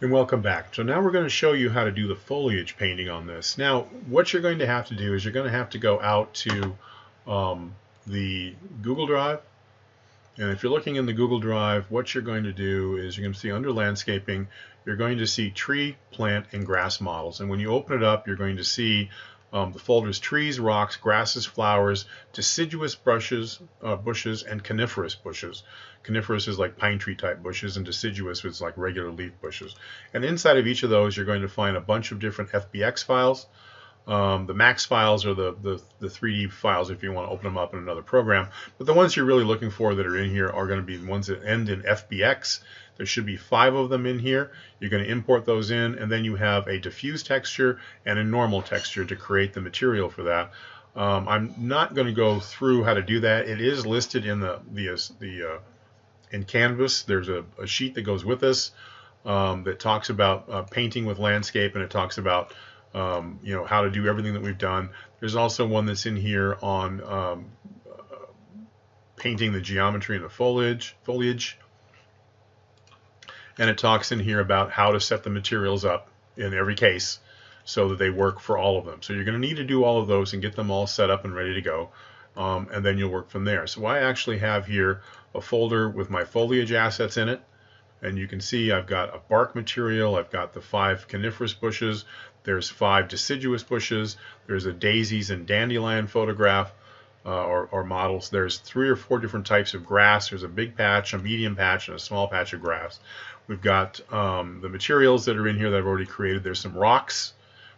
And welcome back. So now we're going to show you how to do the foliage painting on this. Now, what you're going to have to do is you're going to have to go out to the Google Drive. And if you're looking in the Google Drive, what you're going to do is you're going to see under landscaping, you're going to see tree, plant, and grass models. And when you open it up, you're going to see the folders trees, rocks, grasses, flowers, deciduous bushes, and coniferous bushes. Coniferous is like pine tree type bushes, and deciduous is like regular leaf bushes. And inside of each of those, you're going to find a bunch of different FBX files. The max files are the 3D files if you want to open them up in another program. But the ones you're really looking for that are in here are going to be the ones that end in FBX. There should be 5 of them in here. You're going to import those in, and then you have a diffuse texture and a normal texture to create the material for that. I'm not going to go through how to do that. It is listed in in Canvas. There's a sheet that goes with this that talks about painting with landscape, and it talks about how to do everything that we've done. There's also one that's in here on painting the geometry and the foliage. And it talks in here about how to set the materials up in every case so that they work for all of them. So you're going to need to do all of those and get them all set up and ready to go. And then you'll work from there. So I actually have here a folder with my foliage assets in it. And you can see I've got a bark material, I've got the 5 coniferous bushes, there's 5 deciduous bushes, there's a daisies and dandelion photograph or models, there's 3 or 4 different types of grass, there's a big patch, a medium patch, and a small patch of grass. We've got the materials that are in here that I've already created. There's some rocks,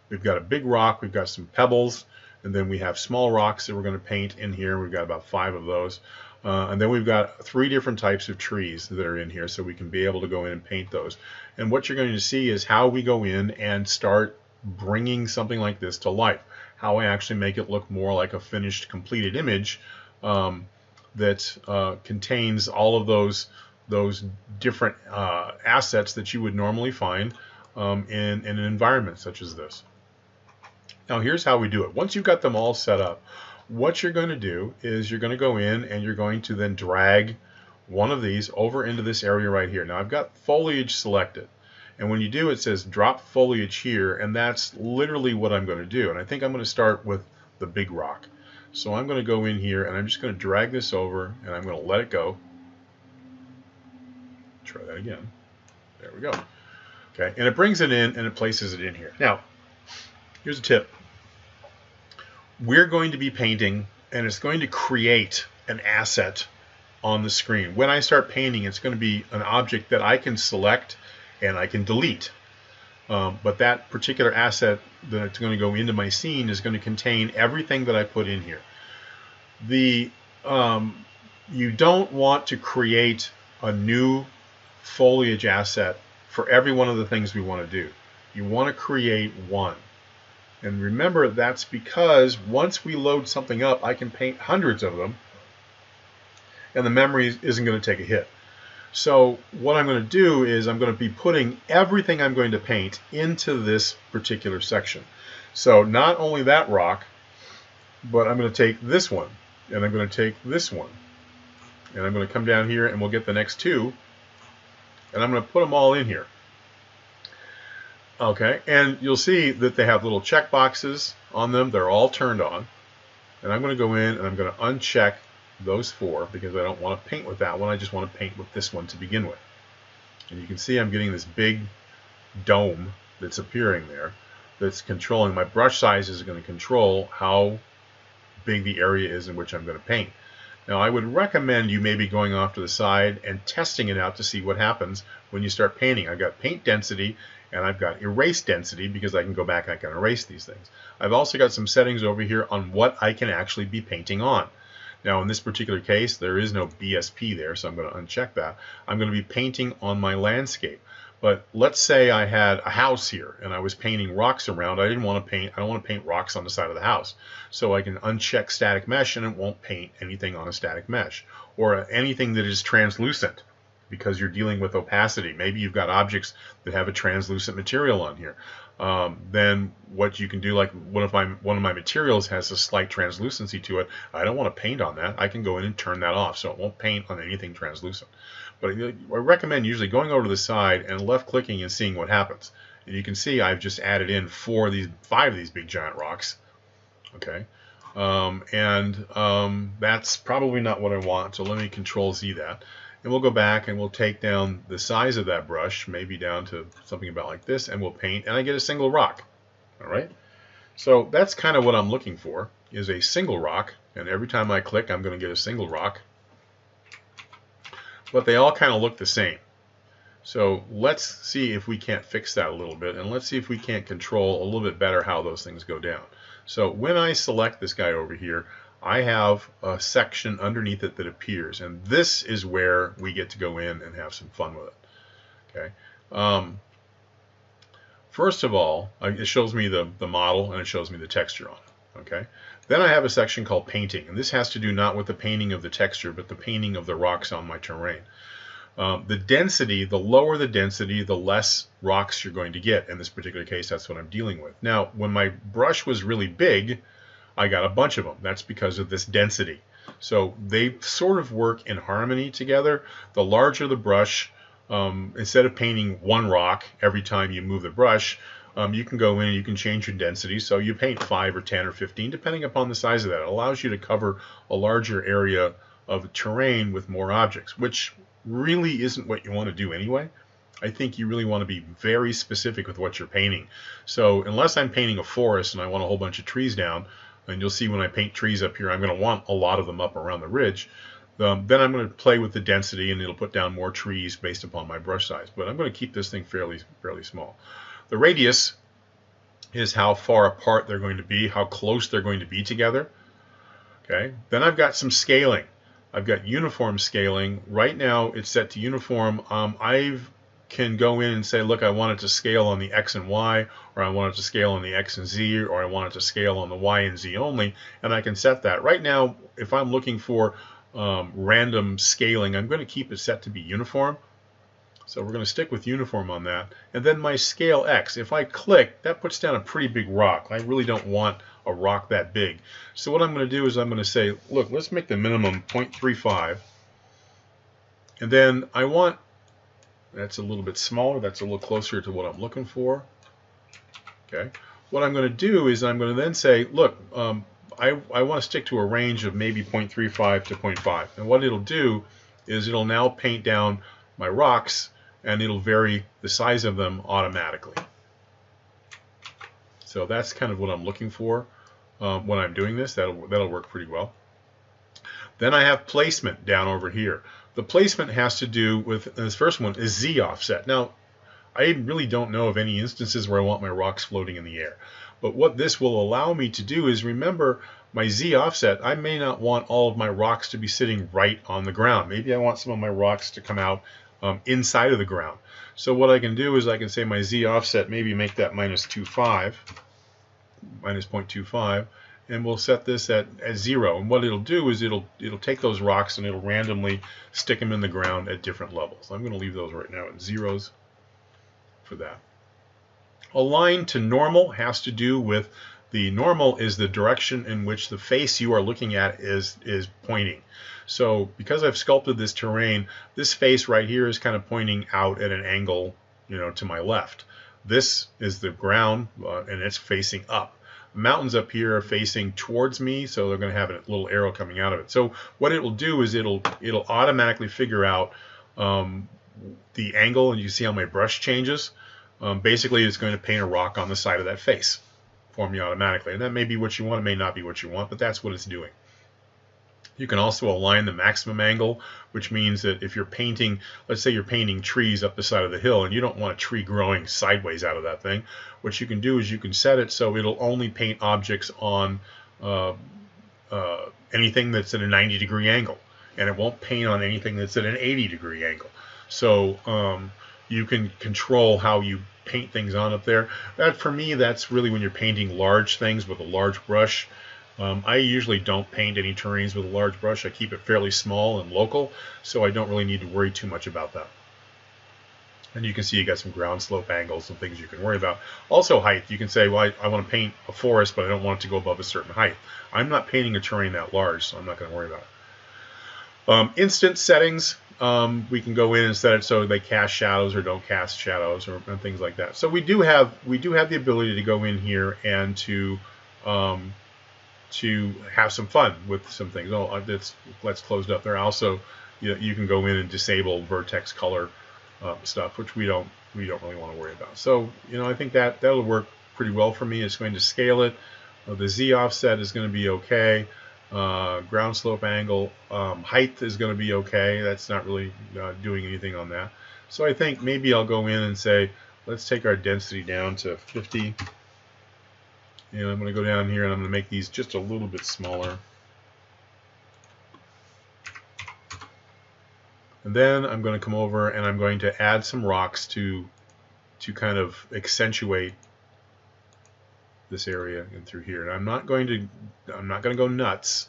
we've got a big rock, we've got some pebbles, and then we have small rocks that we're going to paint in here. We've got about 5 of those. And then we've got 3 different types of trees that are in here, so we can be able to go in and paint those. And what you're going to see is how we go in and start bringing something like this to life. How I actually make it look more like a finished, completed image that contains all of those different assets that you would normally find in an environment such as this. Now here's how we do it. Once you've got them all set up, what you're going to do is you're going to go in and you're going to then drag one of these over into this area right here. Now I've got foliage selected, and when you do, it says drop foliage here, and that's literally what I'm going to do. And I think I'm going to start with the big rock. So I'm going to go in here and I'm just going to drag this over and I'm going to let it go. Try that again. There we go. Okay, and it brings it in and it places it in here. Now, here's a tip. We're going to be painting, and it's going to create an asset on the screen. When I start painting, it's going to be an object that I can select and I can delete. But that particular asset that's going to go into my scene is going to contain everything that I put in here. You don't want to create a new foliage asset for every one of the things we want to do. You want to create one. And remember, that's because once we load something up, I can paint hundreds of them, and the memory isn't going to take a hit. So what I'm going to do is I'm going to be putting everything I'm going to paint into this particular section. So not only that rock, but I'm going to take this one, and I'm going to take this one, and I'm going to come down here, and we'll get the next 2, and I'm going to put them all in here. Okay, and you'll see that they have little check boxes on them. They're all turned on. And I'm going to go in and I'm going to uncheck those 4 because I don't want to paint with that one. I just want to paint with this one to begin with. And you can see I'm getting this big dome that's appearing there that's controlling. My brush size is going to control how big the area is in which I'm going to paint. Now I would recommend you maybe going off to the side and testing it out to see what happens when you start painting. I've got paint density and I've got erase density because I can go back and I can erase these things. I've also got some settings over here on what I can actually be painting on. Now in this particular case there is no BSP there, so I'm going to uncheck that. I'm going to be painting on my landscape. But let's say I had a house here and I was painting rocks around. I don't want to paint rocks on the side of the house. So I can uncheck static mesh and it won't paint anything on a static mesh. Or anything that is translucent, because you're dealing with opacity. Maybe you've got objects that have a translucent material on here. Then what you can do, like one of my materials has a slight translucency to it. I don't want to paint on that. I can go in and turn that off so it won't paint on anything translucent. But I recommend usually going over to the side and left clicking and seeing what happens. And you can see I've just added in 5 of these big giant rocks. Okay, that's probably not what I want, so let me Control Z that. And we'll go back and we'll take down the size of that brush, maybe down to something about like this, and we'll paint, and I get a single rock. All right, so that's kind of what I'm looking for, is a single rock, and every time I click I'm going to get a single rock. But they all kind of look the same. So let's see if we can't fix that a little bit, and let's see if we can't control a little bit better how those things go down. So when I select this guy over here, I have a section underneath it that appears, and this is where we get to go in and have some fun with it. Okay. First of all, it shows me the model and it shows me the texture on it. Okay. Then I have a section called Painting, and this has to do not with the painting of the texture, but the painting of the rocks on my terrain. The density, the lower the density, the less rocks you're going to get. In this particular case, that's what I'm dealing with. Now, when my brush was really big, I got a bunch of them. That's because of this density. So they sort of work in harmony together. The larger the brush, instead of painting one rock every time you move the brush, you can go in and you can change your density. So you paint 5 or 10 or 15, depending upon the size of that. It allows you to cover a larger area of terrain with more objects, which really isn't what you want to do anyway. I think you really want to be very specific with what you're painting. So unless I'm painting a forest and I want a whole bunch of trees down, and you'll see when I paint trees up here, I'm going to want a lot of them up around the ridge, then I'm going to play with the density and it'll put down more trees based upon my brush size. But I'm going to keep this thing fairly small. The radius is how far apart they're going to be, how close they're going to be together. Okay. Then I've got some scaling. I've got uniform scaling. Right now it's set to uniform. I can go in and say, look, I want it to scale on the X and Y, or I want it to scale on the X and Z, or I want it to scale on the Y and Z only, and I can set that. Right now, if I'm looking for random scaling, I'm going to keep it set to be uniform. So we're going to stick with uniform on that. And then my scale X, if I click, that puts down a pretty big rock. I really don't want a rock that big. So what I'm going to do is I'm going to say, look, let's make the minimum 0.35. And then I want, that's a little bit smaller, that's a little closer to what I'm looking for. Okay. What I'm going to do is I'm going to then say, look, I want to stick to a range of maybe 0.35 to 0.5. And what it'll do is it'll now paint down my rocks, and it'll vary the size of them automatically. So that's kind of what I'm looking for when I'm doing this. That'll work pretty well. Then I have placement down over here. The placement has to do with, this first one is Z offset. Now, I really don't know of any instances where I want my rocks floating in the air. But what this will allow me to do is, remember, my Z offset, I may not want all of my rocks to be sitting right on the ground. Maybe I want some of my rocks to come out inside of the ground. So what I can do is I can say my Z offset, maybe make that -0.25, and we'll set this at 0. And what it'll do is it'll take those rocks and it'll randomly stick them in the ground at different levels. I'm going to leave those right now at 0s for that. Align to normal has to do with, the normal is the direction in which the face you are looking at is pointing. So because I've sculpted this terrain, this face right here is kind of pointing out at an angle, to my left. This is the ground, and it's facing up. Mountains up here are facing towards me, so they're going to have a little arrow coming out of it. So what it will do is it'll automatically figure out the angle, and you see how my brush changes. Basically, it's going to paint a rock on the side of that face for me automatically. And that may be what you want, it may not be what you want, but that's what it's doing. You can also align the maximum angle, which means that if you're painting, let's say you're painting trees up the side of the hill and you don't want a tree growing sideways out of that thing, what you can do is you can set it so it'll only paint objects on anything that's at a 90-degree angle, and it won't paint on anything that's at an 80-degree angle. So you can control how you paint things on up there. That, for me, that's really when you're painting large things with a large brush. I usually don't paint any terrains with a large brush. I keep it fairly small and local, so I don't really need to worry too much about that. And you can see you got some ground slope angles and things you can worry about. Also height. You can say, well, I want to paint a forest, but I don't want it to go above a certain height. I'm not painting a terrain that large, so I'm not going to worry about it. Instant settings. we can go in and set it so they cast shadows or don't cast shadows and things like that. So we do have the ability to go in here and to have some fun with some things. Oh, let's closed up there. Also, you can go in and disable vertex color stuff, which we don't really want to worry about. So I think that'll work pretty well for me. It's going to scale it. The Z offset is going to be okay. Ground slope angle, height is going to be okay. That's not really doing anything on that. So I think maybe I'll go in and say, let's take our density down to 50. And I'm going to go down here and I'm going to make these just a little bit smaller. And then I'm going to come over and I'm going to add some rocks to kind of accentuate this area and through here. And I'm not going to go nuts.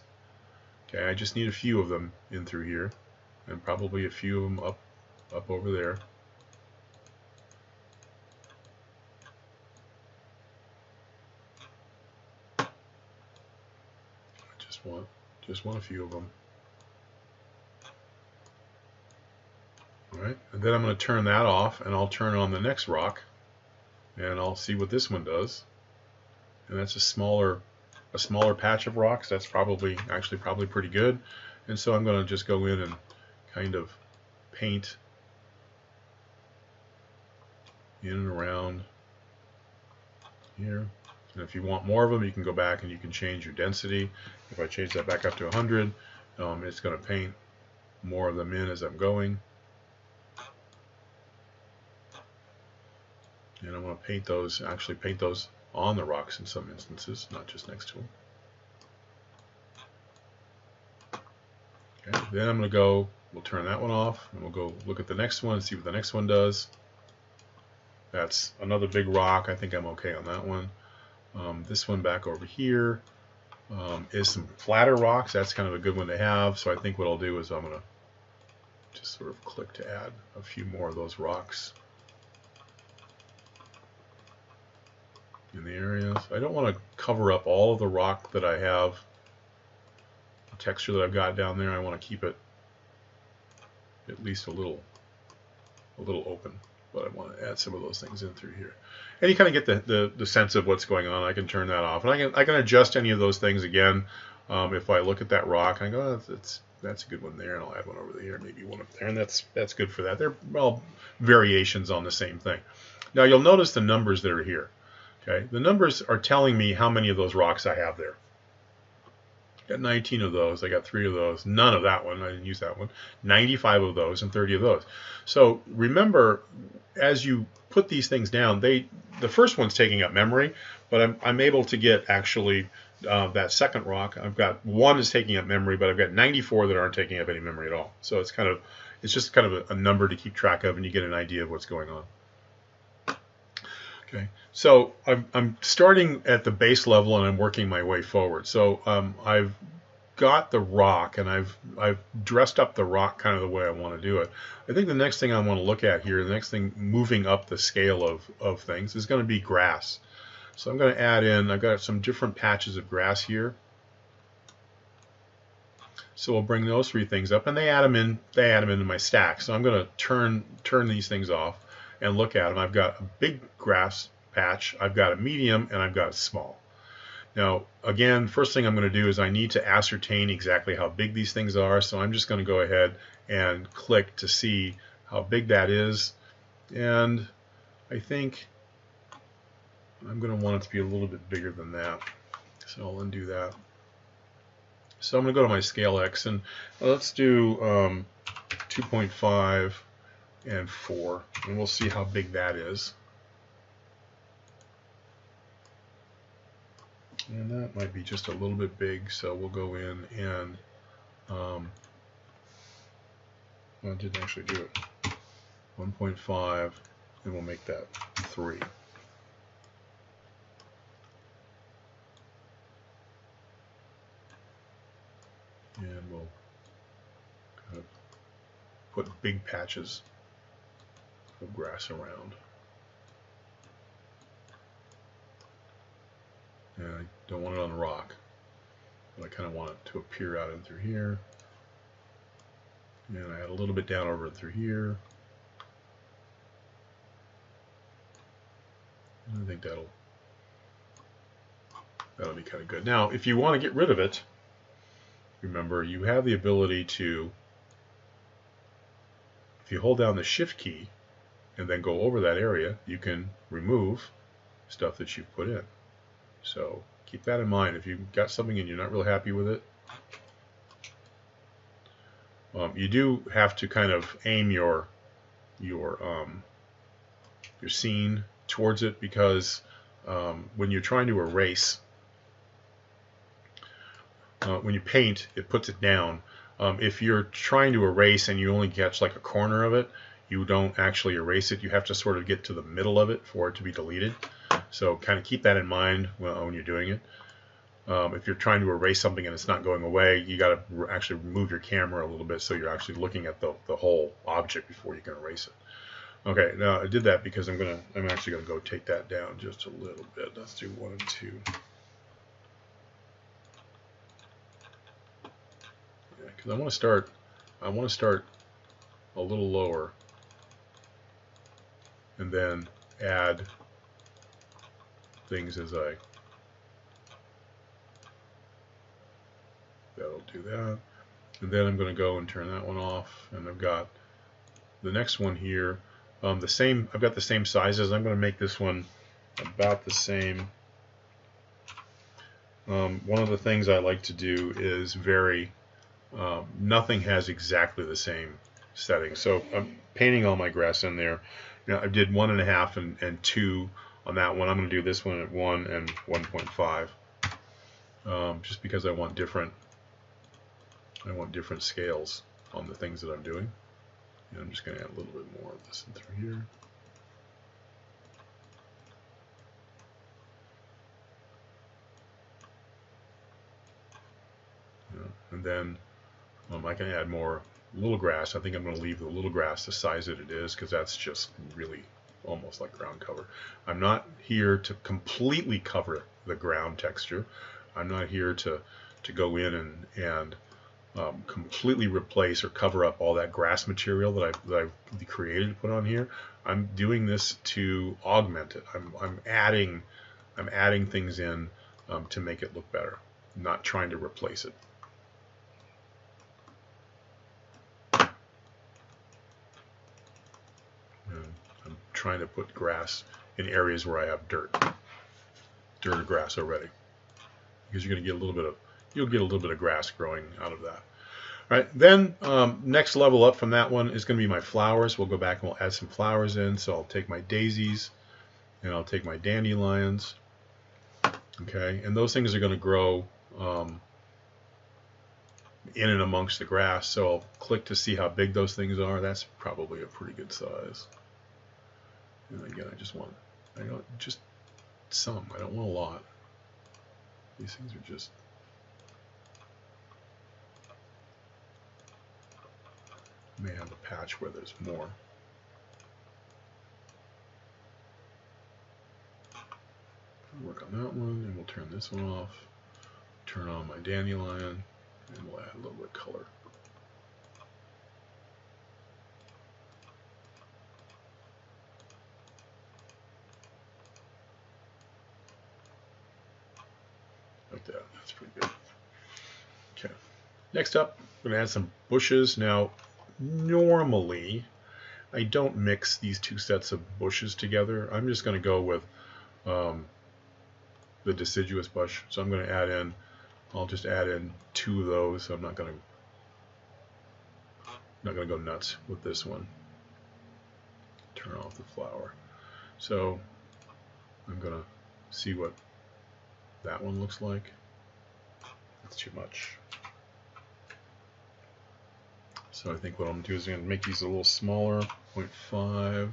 Okay, I just need a few of them in through here, and probably a few of them up over there. Just want a few of them. All right, and then I'm going to turn that off, and I'll turn on the next rock, and I'll see what this one does. And that's a smaller patch of rocks. That's probably pretty good. And so I'm going to just go in and kind of paint in and around here. And if you want more of them, you can go back and you can change your density. If I change that back up to 100, it's going to paint more of them in as I'm going. And I want to paint those on the rocks in some instances, not just next to them. Okay, then I'm going to we'll turn that one off, and we'll go look at the next one and see what the next one does. That's another big rock. I think I'm okay on that one. This one back over here is some flatter rocks. That's kind of a good one to have. So I think what I'll do is I'm going to just sort of click to add a few more of those rocks in the areas. I don't want to cover up all of the rock that I have, the texture that I've got down there. I want to keep it at least a little open, but I want to add some of those things in through here. And you kind of get the sense of what's going on. I can turn that off, and I can adjust any of those things again. If I look at that rock, I go, oh, that's a good one there, and I'll add one over there, maybe one up there, and that's good for that. They're all variations on the same thing. Now you'll notice the numbers that are here. Okay, the numbers are telling me how many of those rocks I have there. I got 19 of those. I got 3 of those. None of that one. I didn't use that one. 95 of those and 30 of those. So remember, as you put these things down, the first one's taking up memory, but I'm able to get actually that second rock. I've got one is taking up memory, but I've got 94 that aren't taking up any memory at all. So it's just kind of a number to keep track of, and you get an idea of what's going on. Okay, so I'm starting at the base level and I'm working my way forward. So I've got the rock and I've dressed up the rock kind of the way I want to do it. I think the next thing I want to look at here, the next thing moving up the scale of things, is going to be grass. So I'm going to add in, I've got some different patches of grass here. So we'll bring those 3 things up, and they add them into my stack. So I'm going to turn these things off and look at them. I've got a big grass patch, I've got a medium, and I've got a small. Now, again, first thing I'm going to do is I need to ascertain exactly how big these things are, so I'm just going to go ahead and click to see how big that is, and I think I'm going to want it to be a little bit bigger than that, so I'll undo that. So I'm going to go to my scale X, and let's do 2.5 and 4, and we'll see how big that is. And that might be just a little bit big, so we'll go in and I didn't actually do it. 1.5, and we'll make that 3. And we'll kind of put big patches of grass around. And I don't want it on the rock, but I kind of want it to appear out in through here. And I had a little bit down over through here. I think that'll be kind of good. Now, if you want to get rid of it, remember you have the ability to, if you hold down the Shift key and then go over that area, you can remove stuff that you've put in. So keep that in mind. If you've got something and you're not real happy with it, you do have to kind of aim your scene towards it, because when you're trying to erase, when you paint, it puts it down. If you're trying to erase and you only catch like a corner of it, you don't actually erase it. You have to sort of get to the middle of it for it to be deleted. So kind of keep that in mind when you're doing it. If you're trying to erase something and it's not going away, you got to actually move your camera a little bit so you're actually looking at the whole object before you can erase it. Okay, now I did that because I'm actually gonna go take that down just a little bit. Let's do 1 and 2. Yeah, because I want to start a little lower and then add things as I. That'll do that. And then I'm going to go and turn that one off, and I've got the next one here. I've got the same sizes. I'm going to make this one about the same. One of the things I like to do is vary. Nothing has exactly the same setting. So I'm painting all my grass in there. Now I did 1.5 and 2 on that one. I'm going to do this one at 1 and 1.5, just because I want different scales on the things that I'm doing. And I'm just going to add a little bit more of this in through here. And then I can add more little grass. I think I'm going to leave the little grass the size that it is, because that's just really almost like ground cover. I'm not here to completely cover the ground texture. I'm not here to go in and completely replace or cover up all that grass material that I've created to put on here. I'm doing this to augment it. I'm adding things in to make it look better, not trying to replace it. And I'm trying to put grass in areas where I have dirt or grass already, because you're going to get a little bit of grass growing out of that. All right, then next level up from that one is going to be my flowers. We'll go back and we'll add some flowers in. So I'll take my daisies and I'll take my dandelions. Okay, and those things are going to grow in and amongst the grass. So I'll click to see how big those things are. That's probably a pretty good size. And again, I don't just some. I don't want a lot. These things are just. May have a patch where there's more. I'll work on that one, and we'll turn this one off. Turn on my dandelion, and we'll add a little bit of color. Like that. That's pretty good. Okay. Next up, we're going to add some bushes. Now, normally, I don't mix these two sets of bushes together. I'm just going to go with the deciduous bush. So I'm going to add in, I'll just add in 2 of those. So I'm not going to go nuts with this one. Turn off the flower. So I'm going to see what that one looks like. That's too much. So I think what I'm going to do is I'm going to make these a little smaller, 0.5,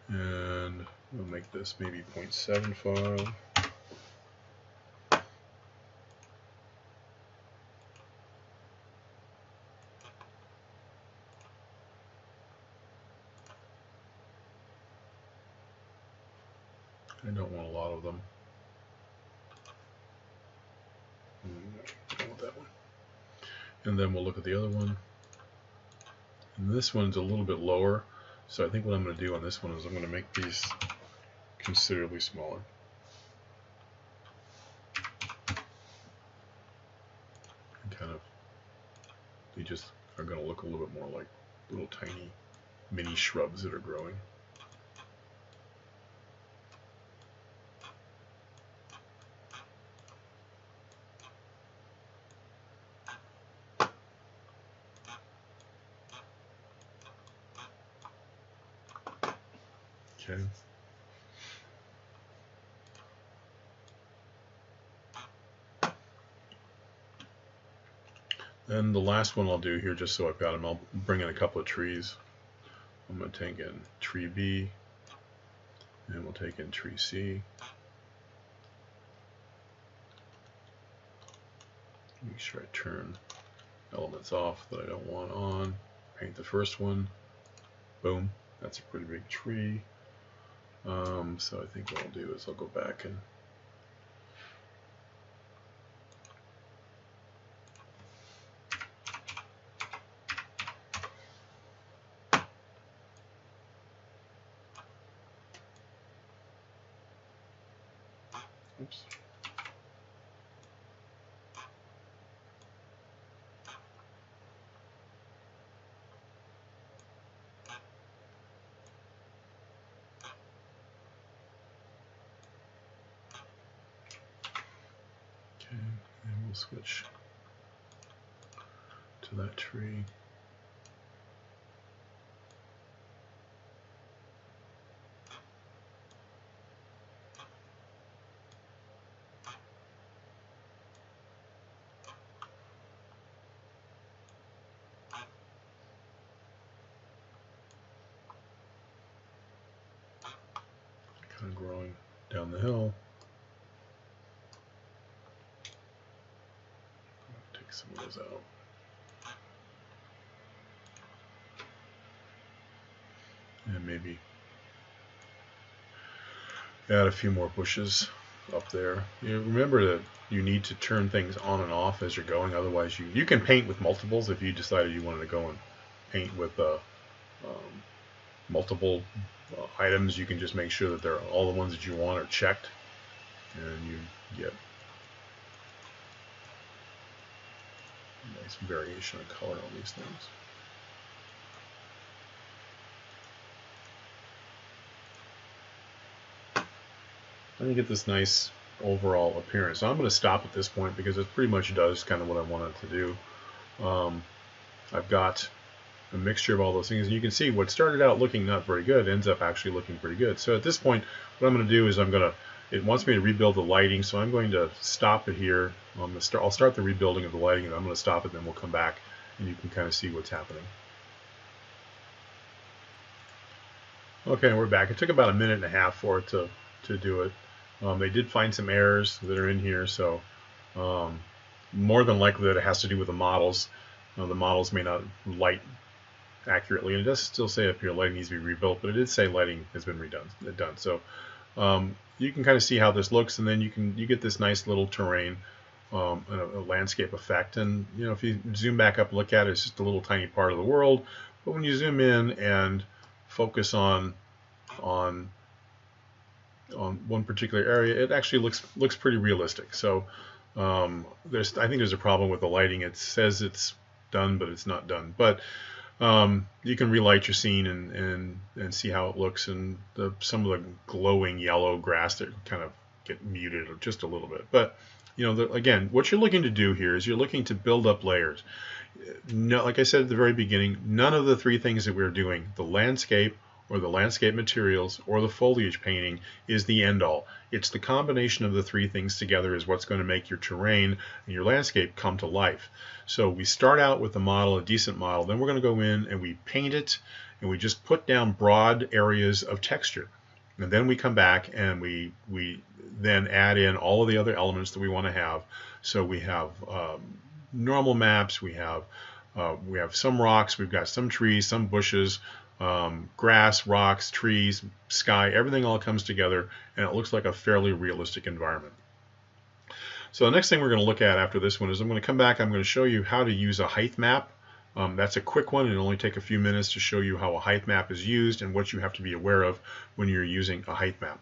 and we'll make this maybe 0.75. I don't want a lot of them. I don't want that one. And then we'll look at the other one. And this one's a little bit lower. So I think what I'm going to do on this one is I'm going to make these considerably smaller. And kind of, they just are going to look a little bit more like little tiny mini shrubs that are growing. Okay. Then the last one I'll do here, just so I've got them, I'll bring in a couple of trees. I'm going to take in tree B, and we'll take in tree C. Make sure I turn elements off that I don't want on. Paint the first one. Boom. That's a pretty big tree. So I think what I'll do is I'll go back and oops. Okay, and we'll switch to that tree. Kind of growing down the hill. Take some of those out. And maybe add a few more bushes up there. You remember that you need to turn things on and off as you're going, otherwise you can paint with multiples if you decided you wanted to go and paint with multiple items. You can just make sure that they're all the ones that you want are checked, and you get a nice variation of color on these things. And you get this nice overall appearance. So I'm going to stop at this point because it pretty much does kind of what I wanted to do. I've got a mixture of all those things, and you can see what started out looking not very good ends up actually looking pretty good. So at this point, what I'm going to do is it wants me to rebuild the lighting, so I'm going to stop it here. I'll start the rebuilding of the lighting, and I'm going to stop it, then we'll come back and you can kind of see what's happening. Okay, we're back. It took about 1.5 minutes for it to do it. They did find some errors that are in here, so more than likely that it has to do with the models. The models may not light accurately, and it does still say up here lighting needs to be rebuilt, but it did say lighting has been redone. So you can kind of see how this looks, and then you get this nice little terrain, a landscape effect. And if you zoom back up and look at it, it's just a little tiny part of the world. But when you zoom in and focus on one particular area, it actually looks pretty realistic. So I think there's a problem with the lighting. It says it's done, but it's not done. But you can relight your scene and see how it looks, and some of the glowing yellow grass that kind of get muted just a little bit. But again, what you're looking to do here is you're looking to build up layers. No, like I said at the very beginning, none of the three things that we're doing, the landscape or the landscape materials or the foliage painting, is the end all. It's the combination of the three things together is what's going to make your terrain and your landscape come to life. So we start out with a decent model, then we're going to go in and we paint it, and we just put down broad areas of texture. And then we come back and we then add in all of the other elements that we want to have. So we have normal maps, we have some rocks, we've got some trees, some bushes, grass, rocks, trees, sky, everything all comes together, and it looks like a fairly realistic environment. So the next thing we're going to look at after this one is I'm going to come back, I'm going to show you how to use a height map. That's a quick one. It'll only take a few minutes to show you how a height map is used and what you have to be aware of when you're using a height map.